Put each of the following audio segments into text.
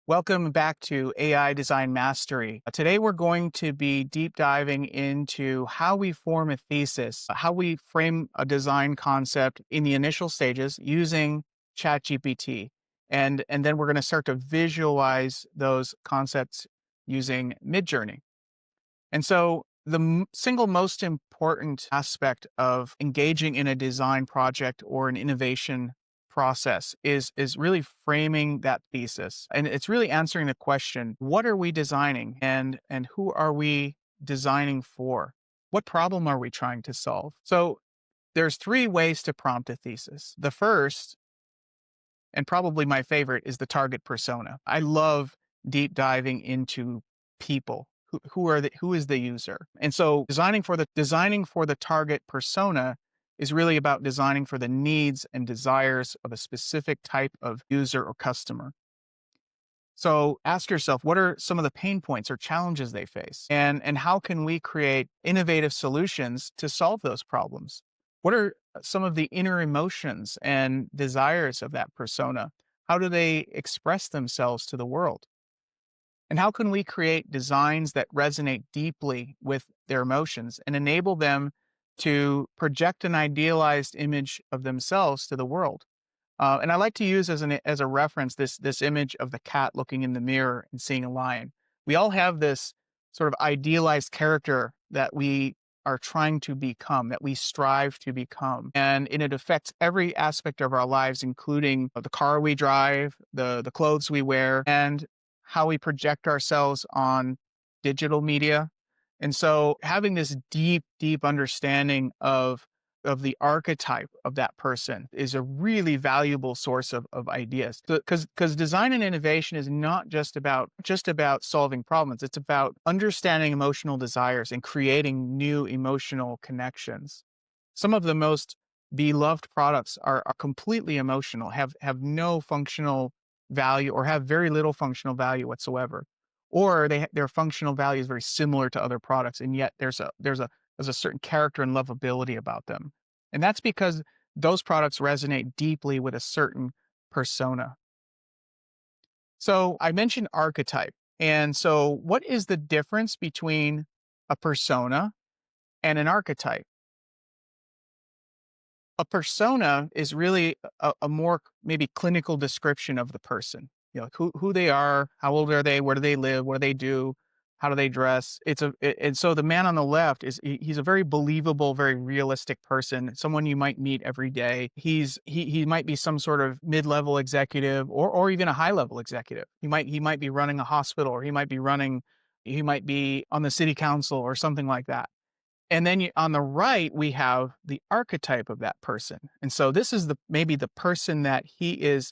Welcome back to AI Design Mastery. Today, we're going to be deep diving into how we form a thesis, how we frame a design concept in the initial stages using ChatGPT. And then we're going to start to visualize those concepts using MidJourney. And so, the single most important aspect of engaging in a design project or an innovation process is really framing that thesis, and it's really answering the question: what are we designing, and who are we designing for? What problem are we trying to solve? So, there's three ways to prompt a thesis. The first, and probably my favorite, is the target persona. I love deep diving into people. Who is the user? And so designing for the target persona is really about designing for the needs and desires of a specific type of user or customer. So ask yourself, what are some of the pain points or challenges they face? And how can we create innovative solutions to solve those problems? What are some of the inner emotions and desires of that persona? How do they express themselves to the world? And how can we create designs that resonate deeply with their emotions and enable them to project an idealized image of themselves to the world? And I like to use as a reference this image of the cat looking in the mirror and seeing a lion. We all have this sort of idealized character that we are trying to become, that we strive to become, and it affects every aspect of our lives, including the car we drive, the clothes we wear, and how we project ourselves on digital media. And so, having this deep understanding of the archetype of that person is a really valuable source of ideas. Because design and innovation is not just about solving problems. It's about understanding emotional desires and creating new emotional connections. Some of the most beloved products are completely emotional, have no functional value or have very little functional value whatsoever. Or their functional value is very similar to other products, and yet there's a certain character and lovability about them. And that's because those products resonate deeply with a certain persona. So I mentioned archetype. And so what is the difference between a persona and an archetype? A persona is really a more maybe clinical description of the person. Who they are, how old are they, where do they live, what do they do, how do they dress. And so the man on the left he's a very believable, very realistic person, someone you might meet every day. He might be some sort of mid-level executive or even a high-level executive. He might be running a hospital, or he might be on the city council or something like that. And then on the right, we have the archetype of that person. And so this is maybe the person that he is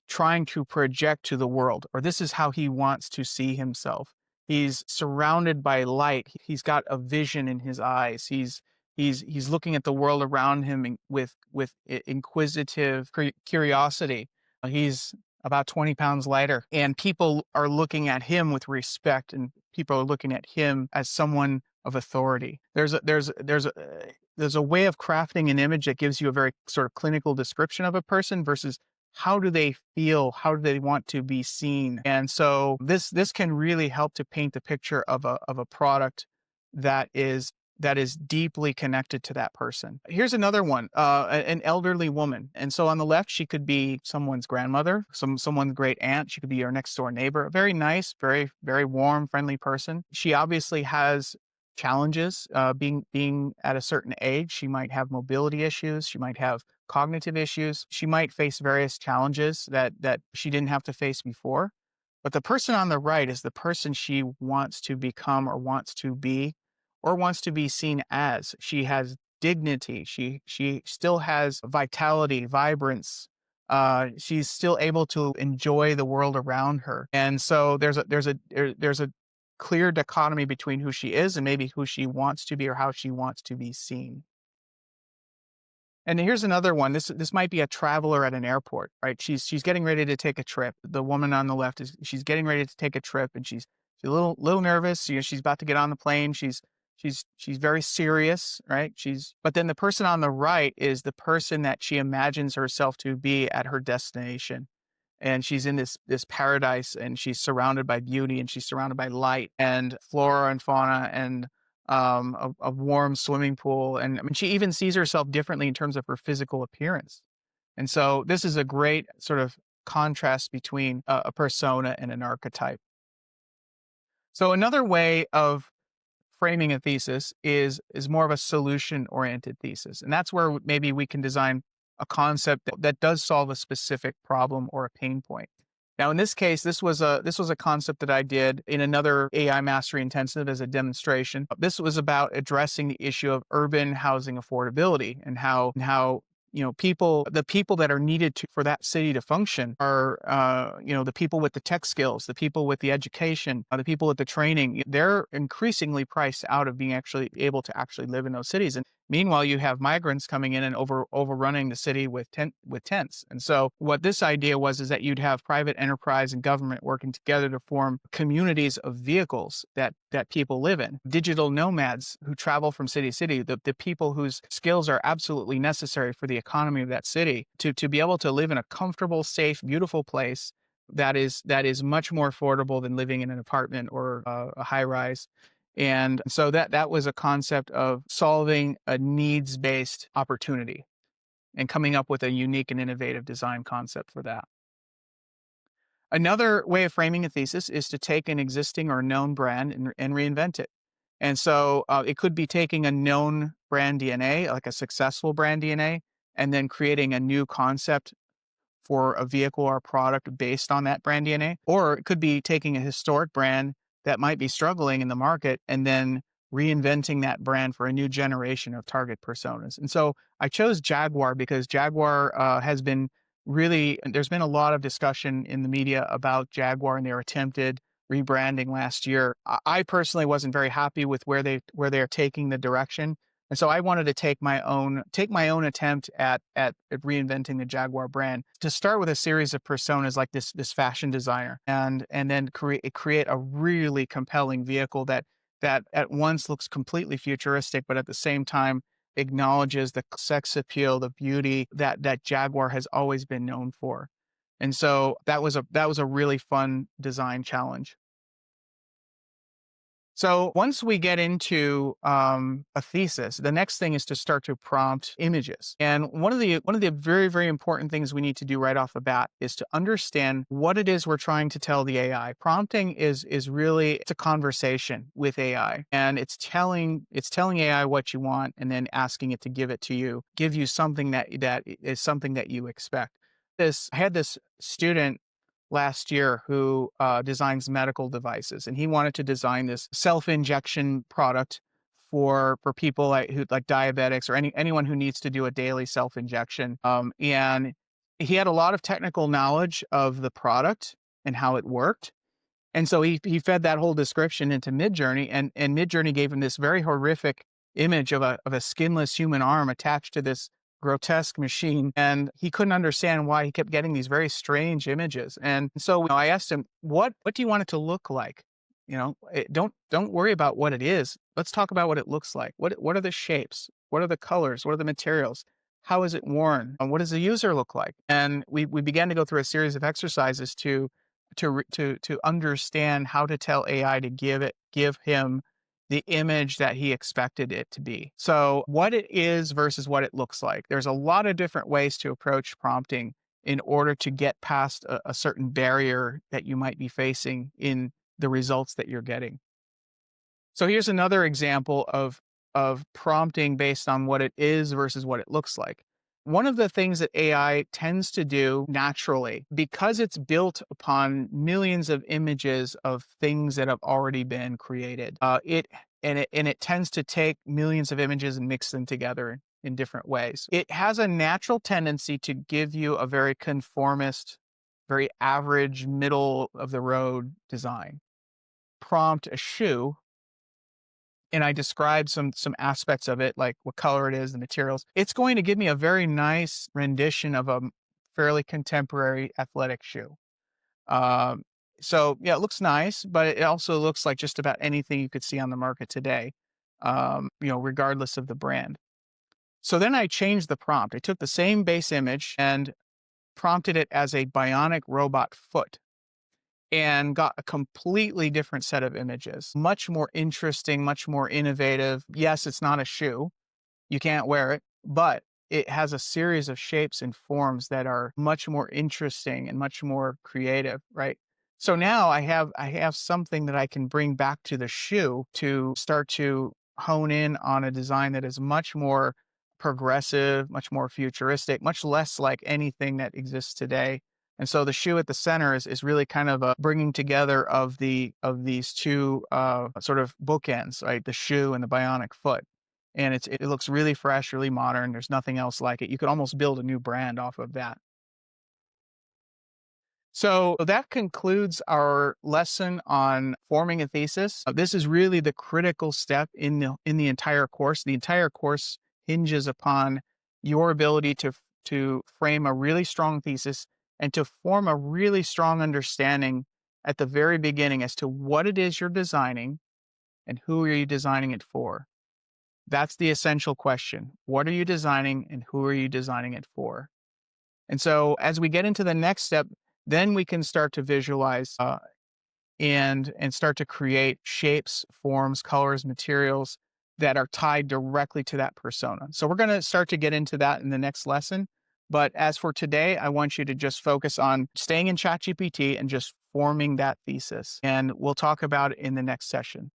trying to project to the world, or this is how he wants to see himself. He's surrounded by light. He's got a vision in his eyes. He's looking at the world around him with inquisitive curiosity. He's about 20 pounds lighter, and people are looking at him with respect, and people are looking at him as someone of authority. There's a way of crafting an image that gives you a very sort of clinical description of a person versus how do they feel, how do they want to be seen. And so this can really help to paint the picture of a product that is deeply connected to that person. Here's another one, an elderly woman. And so on the left, she could be someone's grandmother, someone's great aunt. She could be your next door neighbor. A very nice, very, very warm, friendly person. She obviously has challenges, being at a certain age. She might have mobility issues. She might have cognitive issues. She might face various challenges that she didn't have to face before. But the person on the right is the person she wants to become, or wants to be, or wants to be seen as. She has dignity. She still has vitality, vibrance. She's still able to enjoy the world around her. And so there's a clear dichotomy between who she is and maybe who she wants to be, or how she wants to be seen. And here's another one. This might be a traveler at an airport, right? She's getting ready to take a trip. The woman on the left she's getting ready to take a trip, and she's a little nervous. She's about to get on the plane. She's very serious, right? But then the person on the right is the person that she imagines herself to be at her destination. and she's in this paradise, and she's surrounded by beauty, and she's surrounded by light and flora and fauna, and a warm swimming pool. And I mean, she even sees herself differently in terms of her physical appearance. And so this is a great sort of contrast between a persona and an archetype. So another way of framing a thesis is more of a solution oriented thesis, and that's where maybe we can design a concept that does solve a specific problem or a pain point. Now, in this case, this was a concept that I did in another AI mastery intensive as a demonstration. This was about addressing the issue of urban housing affordability, and how the people that are needed for that city to function are the people with the tech skills, the people with the education, the people with the training. They're increasingly priced out of being actually able to actually live in those cities. And meanwhile, you have migrants coming in and overrunning the city with tents. And so what this idea was is that you'd have private enterprise and government working together to form communities of vehicles that people live in. Digital nomads who travel from city to city, the people whose skills are absolutely necessary for the economy of that city to be able to live in a comfortable, safe, beautiful place that is much more affordable than living in an apartment or a high rise. And so that was a concept of solving a needs-based opportunity and coming up with a unique and innovative design concept for that. Another way of framing a thesis is to take an existing or known brand and reinvent it. And so it could be taking a known brand DNA, like a successful brand DNA, and then creating a new concept for a vehicle or a product based on that brand DNA. Or it could be taking a historic brand that might be struggling in the market and then reinventing that brand for a new generation of target personas. And so I chose Jaguar because Jaguar has been there's been a lot of discussion in the media about Jaguar and their attempted rebranding last year. I personally wasn't very happy with where they're taking the direction. And so I wanted to take my own attempt at reinventing the Jaguar brand, to start with a series of personas like this fashion designer, and then create a really compelling vehicle that at once looks completely futuristic, but at the same time acknowledges the sex appeal, the beauty that Jaguar has always been known for. And so that was a really fun design challenge. So once we get into a thesis, the next thing is to start to prompt images. And one of the very, very important things we need to do right off the bat is to understand what it is we're trying to tell the AI. Prompting is really, it's a conversation with AI, and it's telling AI what you want, and then asking it to give you something that is something that you expect. I had this student last year who designs medical devices, and he wanted to design this self-injection product for people who like diabetics or anyone who needs to do a daily self-injection. And he had a lot of technical knowledge of the product and how it worked. And so he fed that whole description into MidJourney, and MidJourney gave him this very horrific image of a skinless human arm attached to this grotesque machine. And he couldn't understand why he kept getting these very strange images. And so I asked him, what do you want it to look like? Don't worry about what it is. Let's talk about what it looks like. What are the shapes? What are the colors? What are the materials? How is it worn? And what does the user look like? And we began to go through a series of exercises to understand how to tell AI to give him the image that he expected it to be. So what it is versus what it looks like. There's a lot of different ways to approach prompting in order to get past a certain barrier that you might be facing in the results that you're getting. So here's another example of prompting based on what it is versus what it looks like. One of the things that AI tends to do naturally, because it's built upon millions of images of things that have already been created, it tends to take millions of images and mix them together in different ways. It has a natural tendency to give you a very conformist, very average, middle of the road design. Prompt a shoe, and I described some aspects of it, like what color it is, the materials, it's going to give me a very nice rendition of a fairly contemporary athletic shoe. So yeah, it looks nice, but it also looks like just about anything you could see on the market today, regardless of the brand. So then I changed the prompt. I took the same base image and prompted it as a bionic robot foot and got a completely different set of images. Much more interesting, much more innovative. Yes, it's not a shoe. You can't wear it, but it has a series of shapes and forms that are much more interesting and much more creative, right? So now I have something that I can bring back to the shoe to start to hone in on a design that is much more progressive, much more futuristic, much less like anything that exists today. And so the shoe at the center is really kind of a bringing together of these two sort of bookends, right? The shoe and the bionic foot, and it looks really fresh, really modern. There's nothing else like it. You could almost build a new brand off of that. So that concludes our lesson on forming a thesis. This is really the critical step in the entire course. The entire course hinges upon your ability to frame a really strong thesis and to form a really strong understanding at the very beginning as to what it is you're designing and who are you designing it for. That's the essential question. What are you designing and who are you designing it for? And so as we get into the next step, then we can start to visualize and start to create shapes, forms, colors, materials that are tied directly to that persona. So we're going to start to get into that in the next lesson. But as for today, I want you to just focus on staying in ChatGPT and just forming that thesis. And we'll talk about it in the next session.